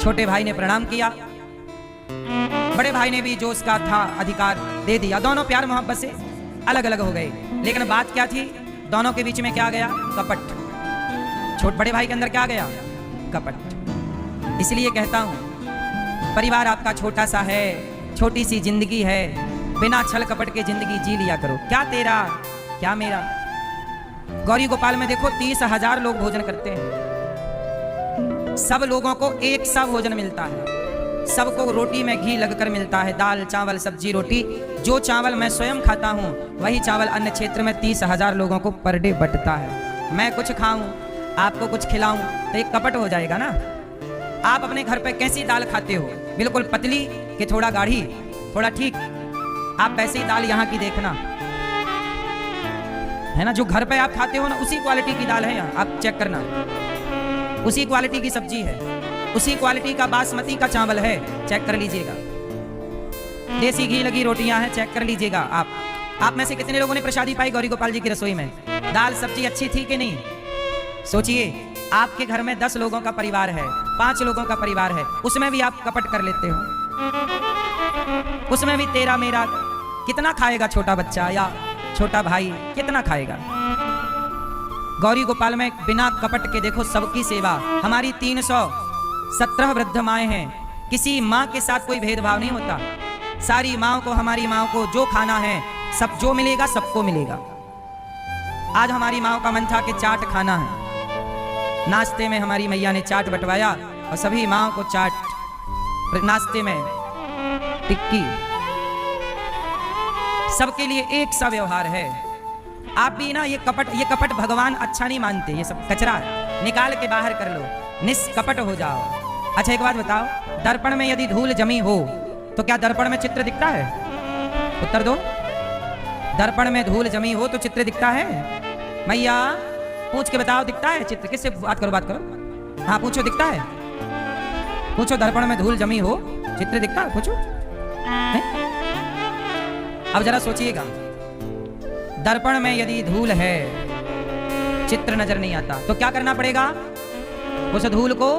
छोटे भाई ने प्रणाम किया, बड़े भाई ने भी जो उसका था अधिकार दे दिया। दोनों प्यार मोहब्बत से अलग अलग हो गए। लेकिन बात क्या थी, दोनों के बीच में क्या गया? कपट। बड़े भाई के अंदर क्या गया? कपट। इसलिए कहता हूं परिवार आपका छोटा सा है, छोटी सी जिंदगी है, बिना छल कपट के जिंदगी जी लिया करो। क्या तेरा क्या मेरा। गौरी गोपाल में देखो 30,000 लोग भोजन करते हैं, सब लोगों को एक सा भोजन मिलता है, सबको रोटी में घी लगकर मिलता है, दाल चावल सब्जी रोटी। जो चावल मैं स्वयं खाता हूँ वही चावल अन्य क्षेत्र में 30,000 लोगों को पर डे बंटता है। मैं कुछ खाऊं आपको कुछ खिलाऊं तो एक कपट हो जाएगा ना। आप अपने घर पे कैसी दाल खाते हो, बिल्कुल पतली कि थोड़ा गाढ़ी, थोड़ा ठीक, आप वैसे ही दाल यहाँ की देखना है ना। जो घर पे आप खाते हो ना उसी क्वालिटी की दाल है यहाँ, आप चेक करना, उसी क्वालिटी की सब्जी है, उसी क्वालिटी का बासमती का चावल है, चेक कर लीजिएगा। देसी घी लगी रोटियां हैं, चेक कर लीजिएगा। आप में से कितने लोगों ने प्रसादी पाई गौरी गोपाल जी की रसोई में? दाल सब्जी अच्छी थी कि नहीं? सोचिए, आपके घर में 10 लोगों का परिवार है, 5 लोगों का परिवार है, उसमें भी आप कपट कर लेते हो, उसमें भी तेरा मेरा। कितना खाएगा छोटा बच्चा या छोटा भाई, कितना खाएगा? गौरी गोपाल में बिना कपट के देखो सबकी सेवा। हमारी 317 वृद्ध माएँ हैं, किसी माँ के साथ कोई भेदभाव नहीं होता। सारी माँओं को, हमारी माँओं को जो खाना है सब जो मिलेगा सबको मिलेगा। आज हमारी माँओं का मन था कि चाट खाना है, नाश्ते में हमारी मैया ने चाट बंटवाया और सभी माँओं को चाट, नाश्ते में टिक्की, सबके लिए एक सा व्यवहार है। आप भी ना ये कपट भगवान अच्छा नहीं मानते, ये सब कचरा निकाल के बाहर कर लो, निष्कपट हो जाओ। अच्छा एक बात बताओ, दर्पण में यदि धूल जमी हो तो क्या दर्पण में चित्र दिखता है? उत्तर दो। दर्पण में धूल जमी हो तो चित्र दिखता है? मैया पूछ के बताओ, दिखता है चित्र? किससे बात करो। हाँ पूछो, दिखता है? पूछो, दर्पण में धूल जमी हो चित्र दिखता है? पूछो। अब जरा सोचिएगा, दर्पण में यदि धूल है, चित्र नजर नहीं आता तो क्या करना पड़ेगा? उस धूल को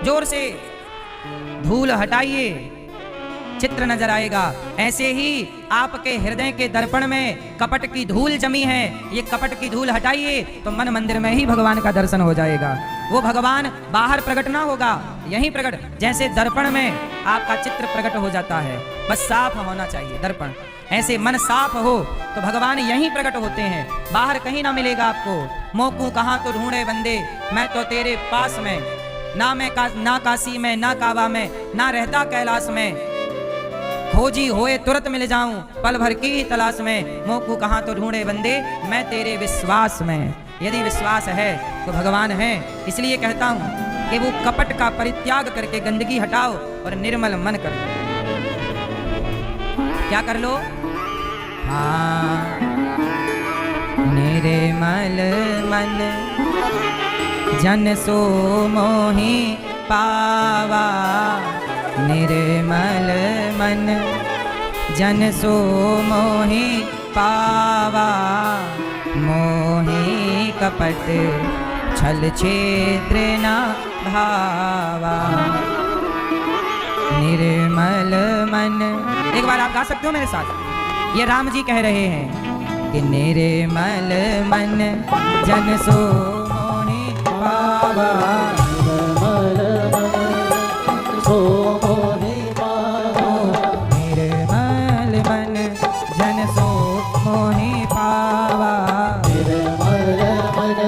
जोर से धूल हटाइए, चित्र नजर आएगा। ऐसे ही आपके हृदय के दर्पण में कपट की धूल जमी है, ये कपट की धूल हटाइए तो मन मंदिर में ही भगवान का दर्शन हो जाएगा। वो भगवान बाहर प्रकट ना होगा, यहीं प्रकट, जैसे दर्पण में आपका चित्र प्रकट हो जाता है। बस साफ होना चाहिए दर्पण, ऐसे मन साफ हो तो भगवान यहीं प्रकट होते हैं, बाहर कहीं ना मिलेगा आपको। मोकू कहाँ तो ढूंढे बंदे, मैं तो तेरे पास में, ना काशी में, ना काबा में, ना रहता कैलाश में, खोजी होए तुरंत मिल जाऊं पल भर की ही तलाश में। मोकू कहाँ तो ढूंढे बंदे, मैं तेरे विश्वास में। यदि विश्वास है तो भगवान है। इसलिए कहता हूं कि वो कपट का परित्याग करके गंदगी हटाओ और निर्मल मन कर लो। क्या कर लो? हाँ, निर्मल मन जन सो मोहि पावा, निर्मल मन जन सो मोहि पावा, मोहि कपट छल छेद्र न भावा। निर्मल मन, एक बार आप गा सकते हो मेरे साथ, ये राम जी कह रहे हैं कि निर्मल मन जन सो मोहि पावा, निर्मल मन जन सो मोहि पावा, निर्मल मन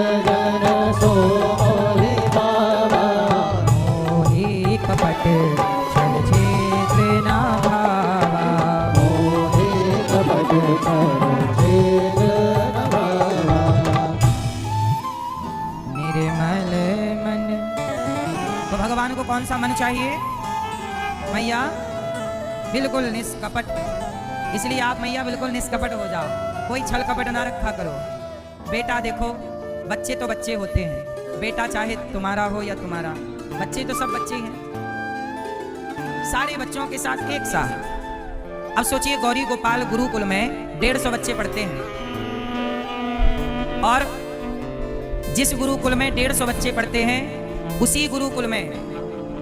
जन सो मोहि पावा, मोहि कपट छल छेद्र न भावा, मोहि कपट छल छेद्र न भावा। निर्मल मन, तो भगवान को कौन सा मन चाहिए? मैया बिल्कुल निष्कपट। इसलिए आप मैया बिल्कुल निष्कपट हो जाओ, कोई छल कपट ना रखा करो। बेटा देखो, बच्चे तो बच्चे होते हैं, बेटा चाहे तुम्हारा हो या तुम्हारा, बच्चे तो सब बच्चे हैं, सारे बच्चों के साथ एक साथ। अब सोचिए, गौरी गोपाल गुरुकुल में 150 बच्चे पढ़ते हैं और जिस गुरुकुल में 150 बच्चे पढ़ते हैं उसी गुरुकुल में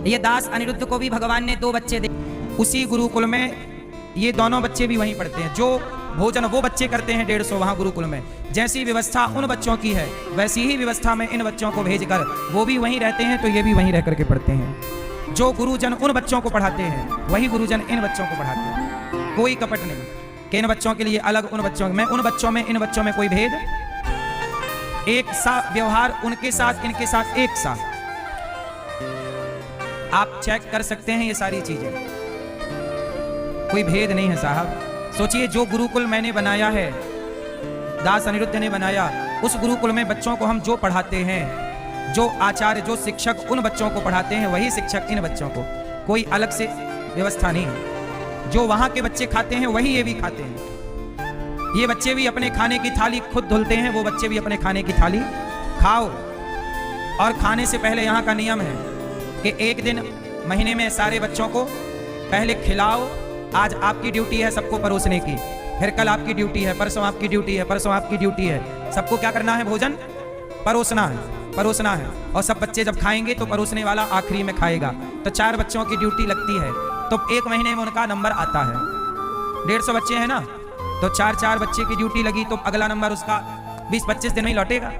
ये दास अनिरुद्ध को भी भगवान ने 2 बच्चे दे। उसी गुरुकुल में ये दोनों बच्चे भी वहीं पढ़ते हैं। जो भोजन वो बच्चे करते हैं 150 वहाँ गुरुकुल में, जैसी व्यवस्था उन बच्चों की है वैसी ही व्यवस्था में इन बच्चों को भेजकर वो भी वहीं रहते हैं, तो ये भी वहीं रह करके पढ़ते हैं। जो गुरुजन उन बच्चों को पढ़ाते हैं वही गुरुजन इन बच्चों को पढ़ाते हैं। कोई कपट नहीं कि इन बच्चों के लिए अलग, उन बच्चों में, उन बच्चों में, इन बच्चों में कोई भेद, एक सा व्यवहार उनके साथ इनके साथ एक साथ। आप चेक कर सकते हैं ये सारी चीजें, कोई भेद नहीं है साहब। सोचिए जो गुरुकुल मैंने बनाया है, दास अनिरुद्ध ने बनाया, उस गुरुकुल में बच्चों को हम जो पढ़ाते हैं, जो आचार्य जो शिक्षक उन बच्चों को पढ़ाते हैं वही शिक्षक इन बच्चों को, कोई अलग से व्यवस्था नहीं है। जो वहां के बच्चे खाते हैं वही ये भी खाते हैं। ये बच्चे भी अपने खाने की थाली खुद धुलते हैं, वो बच्चे भी अपने खाने की थाली खाओ। और खाने से पहले यहाँ का नियम है कि एक दिन महीने में सारे बच्चों को पहले खिलाओ। आज आपकी ड्यूटी है सबको परोसने की, फिर कल आपकी ड्यूटी है, परसों आपकी ड्यूटी है, परसों आपकी ड्यूटी है। सबको क्या करना है? भोजन परोसना है, परोसना है। और सब बच्चे जब खाएंगे तो परोसने वाला आखिरी में खाएगा। तो 4 बच्चों की ड्यूटी लगती है, तो 1 महीने में उनका नंबर आता है। 150 बच्चे हैं ना, तो 4 बच्चे की ड्यूटी लगी, तो अगला नंबर उसका 20-25 दिन में ही लौटेगा,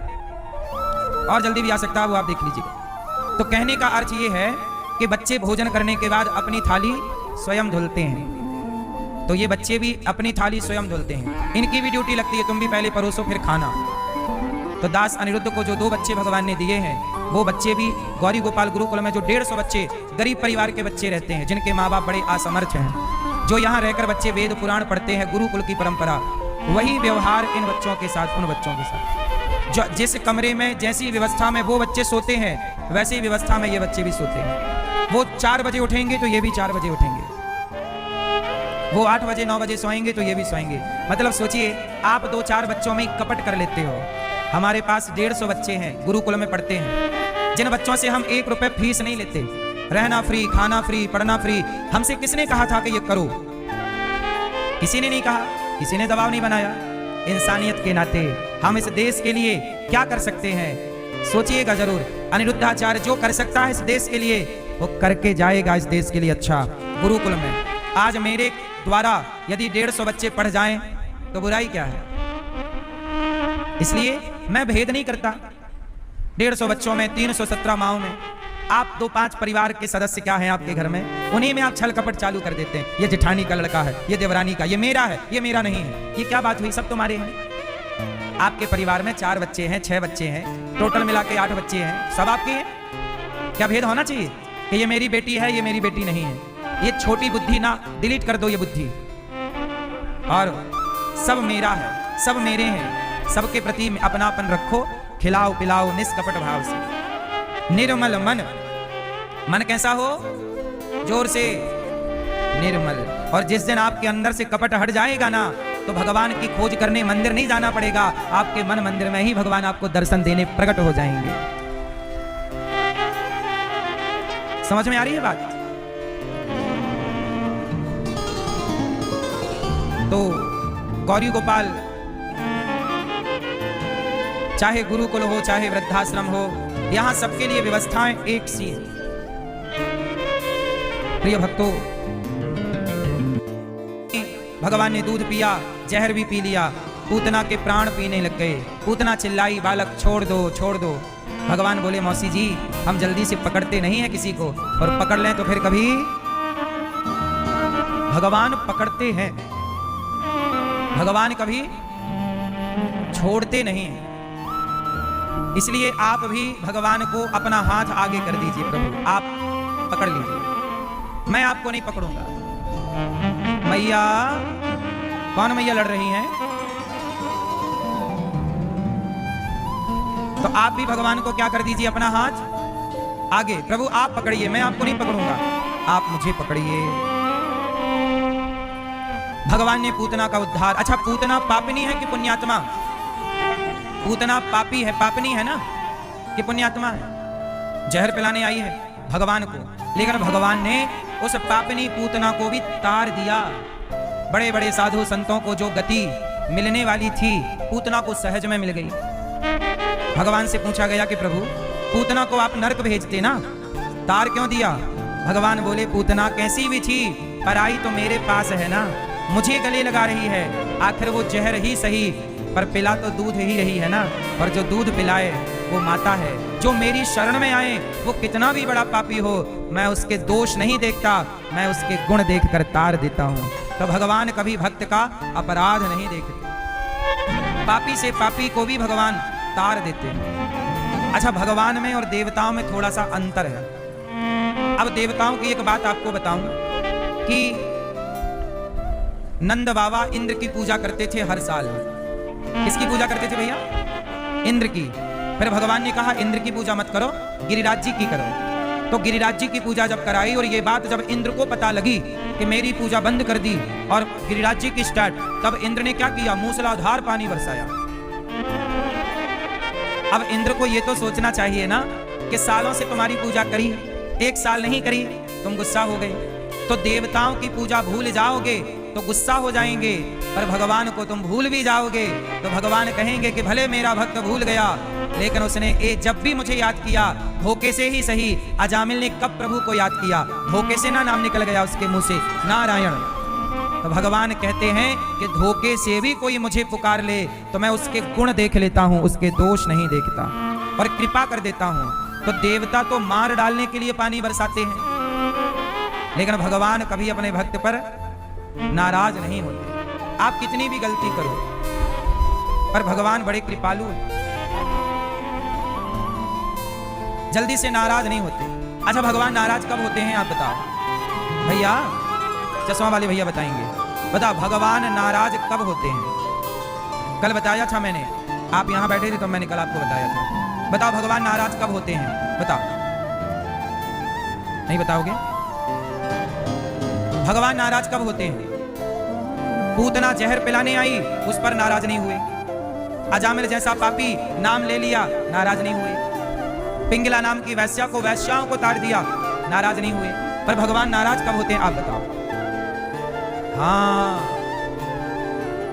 और जल्दी भी आ सकता है, वो आप देख लीजिएगा। तो कहने का अर्थ ये है कि बच्चे भोजन करने के बाद अपनी थाली स्वयं धुलते हैं, तो ये बच्चे भी अपनी थाली स्वयं धुलते हैं। इनकी भी ड्यूटी लगती है, तुम भी पहले परोसो फिर खाना। तो दास अनिरुद्ध को जो 2 बच्चे भगवान ने दिए हैं, वो बच्चे भी गौरी गोपाल गुरुकुल में जो 150 बच्चे गरीब परिवार के बच्चे रहते हैं, जिनके माँ बाप बड़े असमर्थ हैं, जो यहाँ रहकर बच्चे वेद पुराण पढ़ते हैं, गुरुकुल की परंपरा, वही व्यवहार इन बच्चों के साथ, उन बच्चों के साथ। जो जिस कमरे में जैसी व्यवस्था में वो बच्चे सोते हैं, वैसी व्यवस्था में ये बच्चे भी सोते हैं। वो 4 बजे उठेंगे तो ये भी 4 बजे उठेंगे, वो 8 बजे 9 बजे सोएंगे तो ये भी सोएंगे। मतलब सोचिए, आप 2-4 बच्चों में कपट कर लेते हो। हमारे पास 150 बच्चे हैं, गुरुकुल में पढ़ते हैं, जिन बच्चों से हम 1 रुपए फीस नहीं लेते, रहना फ्री, खाना फ्री, पढ़ना फ्री। हमसे किसने कहा था कि ये करो? किसी ने नहीं कहा, किसी ने दबाव नहीं बनाया। इंसानियत के नाते हम इस देश के लिए क्या कर सकते हैं, सोचिएगा जरूर। अनिरुद्धाचार्य जो कर सकता है इस देश के लिए, वो करके जाएगा इस देश के लिए। अच्छा, गुरुकुल में आज मेरे द्वारा यदि 150 बच्चे पढ़ जाएं तो बुराई क्या है? इसलिए मैं भेद नहीं करता। 150 बच्चों में, 317 माओं में, आप 2-5 परिवार के सदस्य क्या हैं आपके घर में, उन्हीं में आप छल कपट चालू कर देते हैं। ये जेठानी का लड़का है, ये देवरानी का, ये मेरा है, ये मेरा नहीं है। ये क्या बात हुई? सब तुम्हारे हैं। आपके परिवार में 4 बच्चे हैं, 6 बच्चे हैं, टोटल मिला के 8 बच्चे हैं, सब आपके हैं। क्या भेद होना चाहिए कि ये मेरी बेटी है, ये मेरी बेटी नहीं है? ये छोटी बुद्धि ना डिलीट कर दो, ये बुद्धि। और सब मेरा है, सब मेरे हैं, सबके प्रति अपनापन रखो, खिलाओ पिलाओ निष्कपट भाव से। निर्मल मन, मन कैसा हो? जोर से, निर्मल। और जिस दिन आपके अंदर से कपट हट जाएगा ना, तो भगवान की खोज करने मंदिर नहीं जाना पड़ेगा, आपके मन मंदिर में ही भगवान आपको दर्शन देने प्रकट हो जाएंगे। समझ में आ रही है बात? तो गौरी गोपाल, चाहे गुरुकुल हो चाहे वृद्धाश्रम हो, यहां सबके लिए व्यवस्थाएं एक सी है। प्रिय भक्तों, भगवान ने दूध पिया, जहर भी पी लिया, पूतना के प्राण पीने लग गए। पूतना चिल्लाई, बालक छोड़ दो, छोड़ दो। भगवान बोले, मौसी जी, हम जल्दी से पकड़ते नहीं है किसी को, और पकड़ लें तो फिर कभी भगवान पकड़ते हैं, भगवान कभी छोड़ते नहीं हैं। इसलिए आप भी भगवान को अपना हाथ आगे कर दीजिए, प्रभु आप पकड़ लीजिए, मैं आपको नहीं पकड़ूंगा। मैया, कौन मैया लड़ रही हैं? तो आप भी भगवान को क्या कर दीजिए, अपना हाथ आगे। प्रभु आप पकड़िए, मैं आपको नहीं पकड़ूंगा, आप मुझे पकड़िए। भगवान ने पूतना का उद्धार। अच्छा, पूतना पापिनी है कि पुण्यात्मा? पूतना पापी है, पापिनी है ना, कि पुण्यात्मा है? जहर पिलाने आई है भगवान को, लेकिन भगवान ने उस पापिनी पूतना को भी तार दिया। बड़े बड़े साधु संतों को जो गति मिलने वाली थी, पूतना को सहज में मिल गई। भगवान से पूछा गया कि प्रभु, पूतना को आप नरक भेजते ना, तार क्यों दिया? भगवान बोले पूतना कैसी भी थी पर आई तो मेरे पास है ना, मुझे गले लगा रही है, आखिर वो जहर ही सही पर पिला तो दूध ही रही है ना, और जो दूध पिलाए वो माता है। जो मेरी शरण में आए वो कितना भी बड़ा पापी हो, मैं उसके दोष नहीं देखता, मैं उसके गुण देखकर तार देता हूँ। तो भगवान कभी भक्त का अपराध नहीं देखते, पापी से पापी को भी भगवान तार देते हैं। अच्छा, भगवान में और देवताओं में थोड़ा सा अंतर है। अब देवताओं की एक बात आपको बताऊं कि नंद बाबा इंद्र की पूजा करते थे हर साल। किसकी पूजा करते थे भैया? इंद्र की। फिर भगवान ने कहा इंद्र की पूजा मत करो, गिरिराज जी की करो। तो गिरिराज जी की पूजा जब कराई और ये बात जब इंद्र को पता लगी कि मेरी पूजा बंद कर दी और गिरिराज जी की स्टार्ट, तब इंद्र ने क्या किया? मूसलाधार पानी बरसाया। अब इंद्र को ये तो सोचना चाहिए ना कि सालों से तुम्हारी पूजा करी, एक साल नहीं करी, तुम गुस्सा हो गए। तो देवताओं की पूजा भूल जाओगे तो गुस्सा हो जाएंगे, पर भगवान को तुम भूल भी जाओगे तो भगवान कहेंगे कि भले मेरा भक्त भूल गया, लेकिन उसने जब भी मुझे याद किया, धोखे से ही सही। अजामिल ने कब प्रभु को याद किया? धोखे से ना नाम निकल गया उसके मुंह से, नारायण। तो भगवान कहते हैं कि धोखे से भी कोई मुझे पुकार ले तो मैं उसके गुण देख लेता हूं, उसके दोष नहीं देखता और कृपा कर देता हूं। तो देवता तो मार डालने के लिए पानी बरसाते हैं, लेकिन भगवान कभी अपने भक्त पर नाराज नहीं होते। आप कितनी भी गलती करो, पर भगवान बड़े कृपालु हैं, जल्दी से नाराज नहीं होते। अच्छा, भगवान नाराज कब होते हैं आप बताओ भैया? चश्मा वाले भैया बताएंगे। बताओ भगवान नाराज कब होते हैं? कल बताया था मैंने, आप यहां बैठे थे तो मैंने कल आपको बताया था। बताओ भगवान नाराज कब होते हैं? बताओ, नहीं बताओगे? भगवान नाराज कब होते हैं? पूतना जहर पिलाने आई, उस पर नाराज नहीं हुए। अजामिल जैसा पापी नाम ले लिया, नाराज नहीं हुए। पिंगला नाम की वैश्या को, वैश्याओं को ताड़ दिया, नाराज नहीं हुए। पर भगवान नाराज कब होते हैं आप बताओ? हाँ,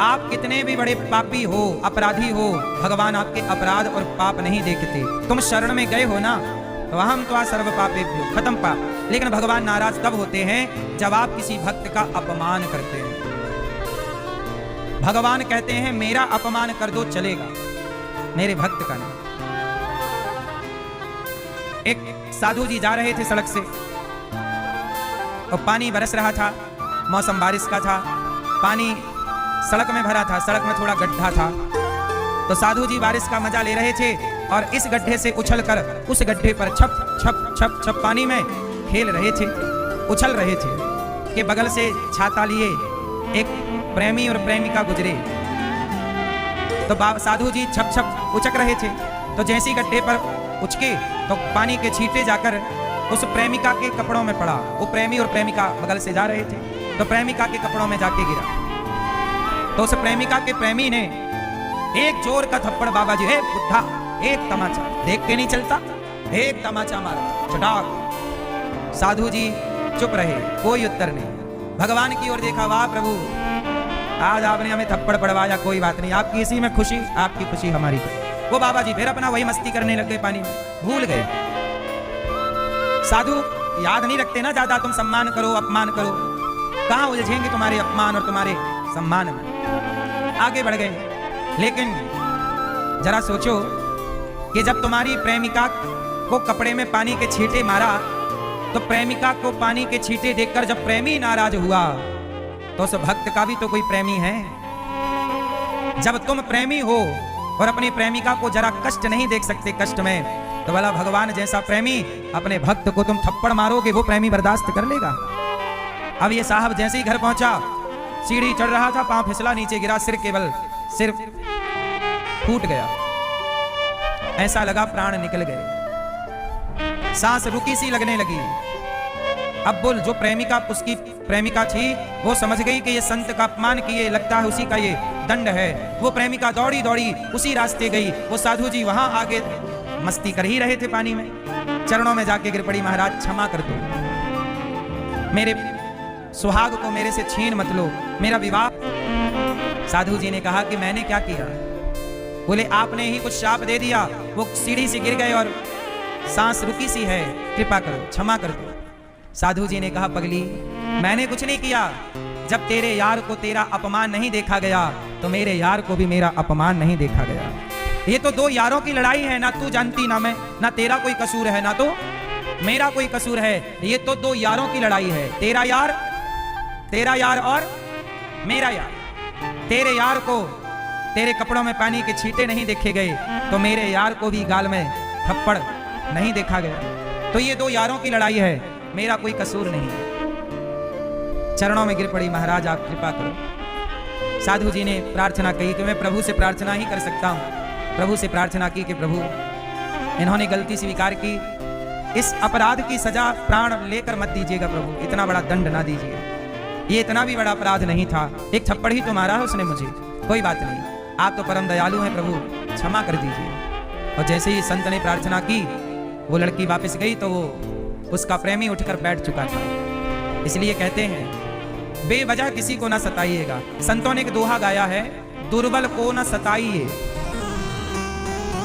आप कितने भी बड़े पापी हो, अपराधी हो, भगवान आपके अपराध और पाप नहीं देखते। तुम शरण में गए हो ना, तो हम तो सर्व पापेभ्यो, खत्म पाप। लेकिन भगवान नाराज तब होते हैं जब आप किसी भक्त का अपमान करते हैं। भगवान कहते हैं मेरा अपमान कर दो चलेगा, मेरे भक्त का नहीं। एक साधु जी जा रहे थे सड़क से और पानी बरस रहा था, मौसम बारिश का था, पानी सड़क में भरा था, सड़क में थोड़ा गड्ढा था। तो साधु जी बारिश का मजा ले रहे थे और इस गड्ढे से उछलकर उस गड्ढे पर छप छप छप छप पानी में खेल रहे थे, उछल रहे थे कि बगल से छाता लिए एक प्रेमी और प्रेमिका गुजरे। तो साधु जी छप छप उचक रहे थे, तो जैसी गड्ढे पर उचके तो पानी के छींटे जाकर उस प्रेमिका के कपड़ों में पड़ा। वो प्रेमी और प्रेमिका बगल से जा रहे थे, तो प्रेमिका के कपड़ों में जाके गिरा। तो उस प्रेमिका के प्रेमी ने एक जोर का थप्पड़, बाबा जी हे बुद्धा, एक तमाचा, देख के नहीं चलता, एक तमाचा मारा, चटाक। साधु जी चुप रहे, कोई उत्तर नहीं। भगवान की ओर देखा, वाह प्रभु, आज आपने हमें थप्पड़ पड़वाया, कोई बात नहीं, आपकी इसी में खुशी, आपकी खुशी हमारी। वो बाबा जी फिर अपना वही मस्ती करने लग गए, पानी में भूल गए। साधु याद नहीं रखते ना ज्यादा, तुम सम्मान करो अपमान करो, कहां उलझेंगे तुम्हारे अपमान और तुम्हारे सम्मान में। आगे बढ़ गए। लेकिन जरा सोचो कि जब तुम्हारी प्रेमिका को कपड़े में पानी के छींटे मारा, तो प्रेमिका को पानी के छींटे देखकर जब प्रेमी नाराज हुआ, तो उस भक्त का भी तो कोई प्रेमी है। जब तुम प्रेमी हो और अपनी प्रेमिका को जरा कष्ट नहीं देख सकते, कष्ट में, तो भला भगवान जैसा प्रेमी अपने भक्त को तुम थप्पड़ मारोगे, वो प्रेमी बर्दाश्त कर लेगा? अब ये साहब जैसे ही घर पहुंचा, सीढ़ी चढ़ रहा था, पांव फिसला, नीचे गिरा, सिर फूट गया, ऐसा लगा प्राण निकल गए, सांस रुकी सी लगने लगी। अब बोल, जो प्रेमिका उसकी प्रेमिका थी वो समझ गई कि ये संत का अपमान किए, लगता है उसी का ये दंड है। वो प्रेमिका दौड़ी दौड़ी उसी रास्ते गई। वो साधु जी वहां आगे मस्ती कर ही रहे थे पानी में, चरणों में जाके गिर पड़ी, महाराज क्षमा कर दो, मेरे सुहाग को मेरे से छीन मत लो, मेरा विवाह। साधु जी ने कहा कि मैंने क्या किया? बोले आपने ही कुछ शाप दे दिया। वो सीढ़ी से गिर गए और सांस रुकी सी है, कृपा करो, क्षमा कर दो। साधु जी ने कहा, पगली मैंने कुछ नहीं किया। जब तेरे यार को तेरा अपमान नहीं देखा गया तो मेरे यार को भी मेरा अपमान नहीं देखा गया। ये तो दो यारों की लड़ाई है, ना तू जानती ना मैं, ना तेरा कोई कसूर है ना तो मेरा कोई कसूर है। ये तो दो यारों की लड़ाई है, तेरा यार और मेरा यार। तेरे यार को तेरे कपड़ों में पानी के छींटे नहीं देखे गए तो मेरे यार को भी गाल में थप्पड़ नहीं देखा गया। तो ये दो यारों की लड़ाई है, मेरा कोई कसूर नहीं। चरणों में गिर पड़ी, महाराज आप कृपा करो। साधु जी ने प्रार्थना की कि मैं प्रभु से प्रार्थना ही कर सकता हूं। प्रभु से प्रार्थना की कि प्रभु इन्होंने गलती स्वीकार की, इस अपराध की सजा प्राण लेकर मत दीजिएगा प्रभु, इतना बड़ा दंड ना दीजिए, ये इतना भी बड़ा अपराध नहीं था, एक थप्पड़ ही तो मारा है उसने मुझे, कोई बात नहीं, आप तो परम दयालु हैं प्रभु, क्षमा कर दीजिए। और जैसे ही संत ने प्रार्थना की, वो लड़की वापस गई तो वो उसका प्रेमी उठकर बैठ चुका था। इसलिए कहते हैं बेवजह किसी को ना सताइएगा। संतों ने एक दोहा गाया है, दुर्बल को ना सताइए।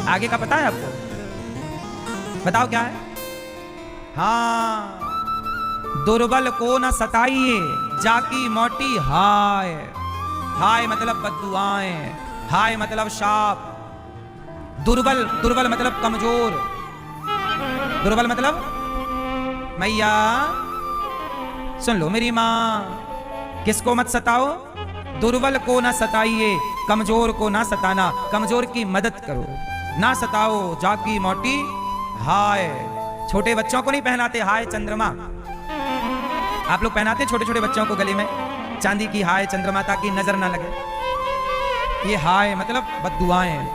आगे का पता है आपको? बताओ क्या है? हाँ, दुर्बल को ना सताइए, जाकी मोटी हाय। हाय मतलब बद्दुआएं, हाय मतलब शाप। दुर्बल मतलब कमजोर। दुर्बल मतलब मैया सुन लो मेरी माँ, किसको मत सताओ? दुर्बल को ना सताइए, कमजोर को ना सताना, कमजोर की मदद करो, ना सताओ जाकी मोटी हाय। छोटे बच्चों को नहीं पहनाते हाय चंद्रमा, आप लोग पहनाते छोटे छोटे बच्चों को गले में चांदी की हाय चंद्रमा ताकि नजर ना लगे। ये हाय मतलब बद्दुआएं,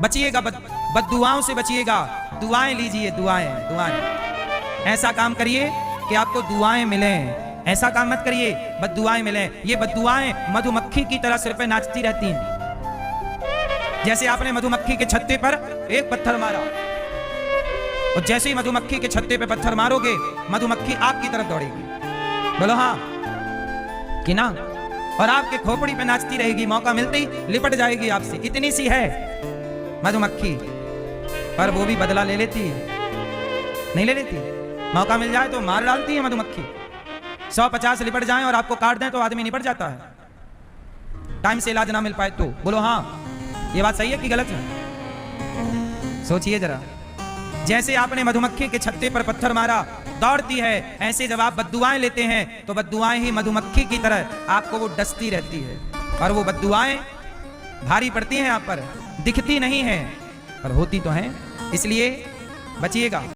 बचिएगा बद्दुआओं से बचिएगा, दुआएं लीजिए, दुआएं। ऐसा काम करिए कि आपको दुआएं मिलें, ऐसा काम मत करिए बद्दुआएं मिलें। ये बद्दुआएं मधुमक्खी की तरह सिर पे नाचती रहती हैं। जैसे आपने मधुमक्खी के छत्ते पर एक पत्थर मारा और जैसे ही मधुमक्खी के छत्ते पे पत्थर मारोगे, मधुमक्खी आपकी तरफ दौड़ेगी, बोलो हाँ कि ना, और आपके खोपड़ी पे नाचती रहेगी, मौका मिलते ही लिपट जाएगी आपसे। इतनी सी है मधुमक्खी, पर वो भी बदला ले लेती है, नहीं ले लेती? मौका मिल जाए तो मार डालती है मधुमक्खी। 150 लिपट जाएं और आपको काट दें तो आदमी निपट जाता है, टाइम से इलाज ना मिल पाए तो। बोलो हाँ, ये बात सही है कि गलत है? सोचिए जरा। जैसे आपने मधुमक्खी के छत्ते पर पत्थर मारा, दौड़ती है, ऐसे जब आप बद्दुआएं लेते हैं तो बद्दुआएं ही मधुमक्खी की तरह आपको वो डसती रहती है, और वो बद्दुआएं भारी पड़ती हैं आप पर, दिखती नहीं हैं पर होती तो हैं। इसलिए बचिएगा।